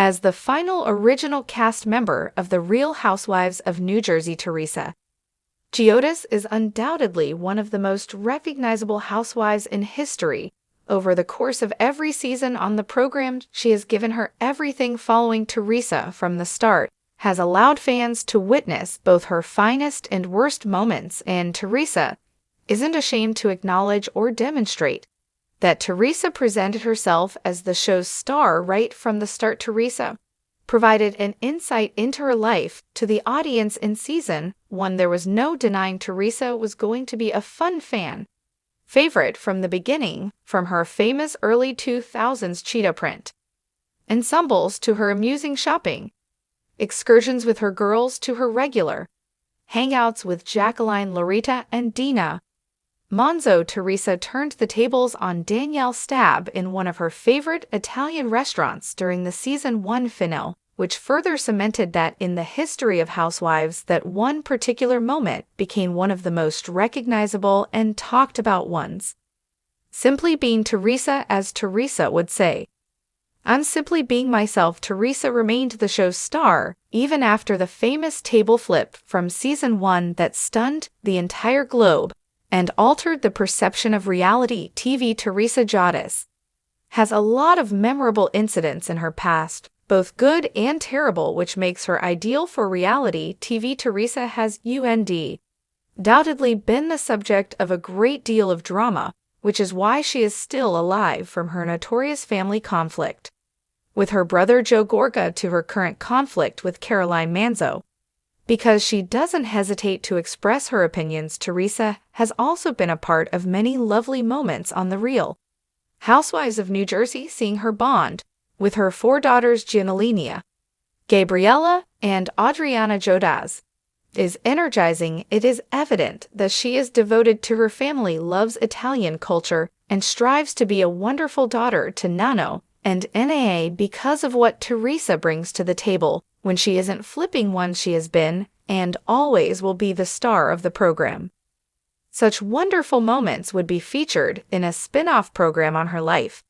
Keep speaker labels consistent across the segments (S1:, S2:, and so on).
S1: as the final original cast member of The Real Housewives of New Jersey. Teresa Giudice is undoubtedly one of the most recognizable housewives in history. Over the course of every season on the program, she has given her everything. Following Teresa from the start has allowed fans to witness both her finest and worst moments, and Teresa isn't ashamed to acknowledge or demonstrate that Teresa presented herself as the show's star right from the start. Teresa provided an insight into her life to the audience in season 1. There was no denying Teresa was going to be a fun fan favorite from the beginning, from her famous early 2000s cheetah print ensembles to her amusing shopping excursions with her girls to her regular hangouts with Jacqueline, Loretta, and Dina Monzo. Teresa turned the tables on Danielle Staub in one of her favorite Italian restaurants during the season 1 finale, which further cemented that in the history of Housewives that one particular moment became one of the most recognizable and talked about ones. Simply being Teresa. As Teresa would say, "I'm simply being myself." Teresa remained the show's star even after the famous table flip from season 1 that stunned the entire globe and altered the perception of reality TV. Teresa Giudice has a lot of memorable incidents in her past, both good and terrible, which makes her ideal for reality TV. Teresa has undoubtedly been the subject of a great deal of drama, which is why she is still alive, from her notorious family conflict with her brother Joe Gorga to her current conflict with Caroline Manzo. Because she doesn't hesitate to express her opinions, Teresa has also been a part of many lovely moments on The Real Housewives of New Jersey, seeing her bond with her 4 daughters Gianna, Gabriella, and Adriana Giudice is energizing. It is evident that she is devoted to her family, loves Italian culture, and strives to be a wonderful daughter to Nano and Naa. Because of what Teresa brings to the table, when she isn't flipping one, she has been and always will be the star of the program. Such wonderful moments would be featured in a spin-off program on her life.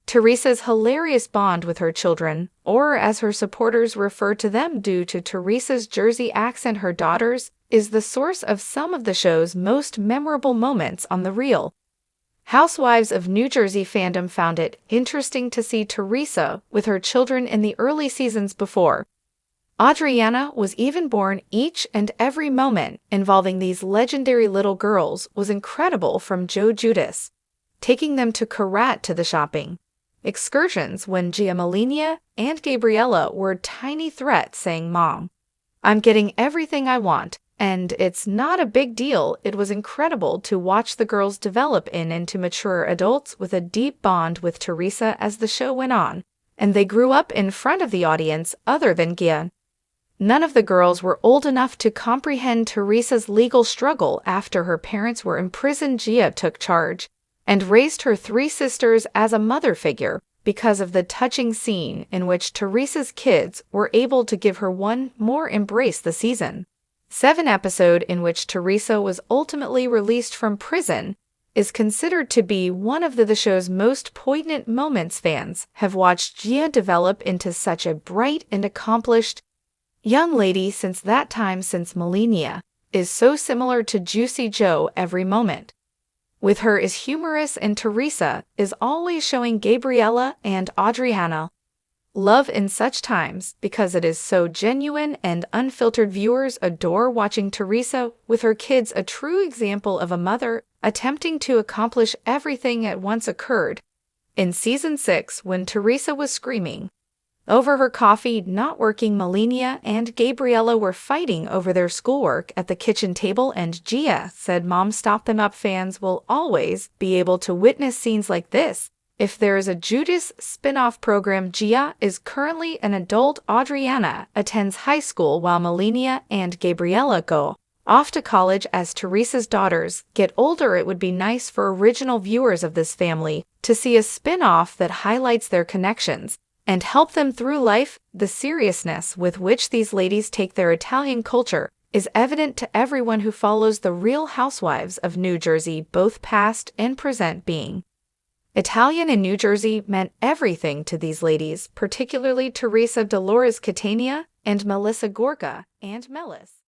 S1: Teresa's hilarious bond with her children, or as her supporters refer to them due to Teresa's Jersey accent, her daughters, is the source of some of the show's most memorable moments on The Real Housewives of New Jersey. Fandom found it interesting to see Teresa with her children in the early seasons before Adriana was even born. Each and every moment involving these legendary little girls was incredible, from Joe Giudice taking them to Karat to the shopping excursions when Gianna and Gabriella were tiny threats saying, "Mom, I'm getting everything I want, and it's not a big deal." It was incredible to watch the girls develop into mature adults with a deep bond with Teresa as the show went on, and they grew up in front of the audience. Other than Gia, none of the girls were old enough to comprehend Teresa's legal struggle after her parents were imprisoned. Gia took charge and raised her 3 sisters as a mother figure because of the touching scene in which Teresa's kids were able to give her one more embrace. The season 7 episode in which Teresa was ultimately released from prison is considered to be one of the show's most poignant moments. Fans have watched Gia develop into such a bright and accomplished young lady since that time, since Melania is so similar to Juicy Joe. Every moment with her is humorous, and Teresa is always showing Gabriella and Adriana love in such times because it is so genuine and unfiltered. Viewers adore watching Teresa with her kids, a true example of a mother attempting to accomplish everything at once. Occurred in season 6 when Teresa was screaming over her coffee not working. Melania and Gabriella were fighting over their schoolwork at the kitchen table, and Gia said, "Mom, stop them up." Fans will always be able to witness scenes like this if there is a Giudice spin-off program. Gia is currently an adult. Adriana attends high school while Melania and Gabriella go off to college. As Teresa's daughters get older, it would be nice for original viewers of this family to see a spin-off that highlights their connections and help them through life. The seriousness with which these ladies take their Italian culture is evident to everyone who follows The Real Housewives of New Jersey, both past and present, being Italian in New Jersey meant everything to these ladies, particularly Teresa Dolores Catania and Melissa Gorga and Melis.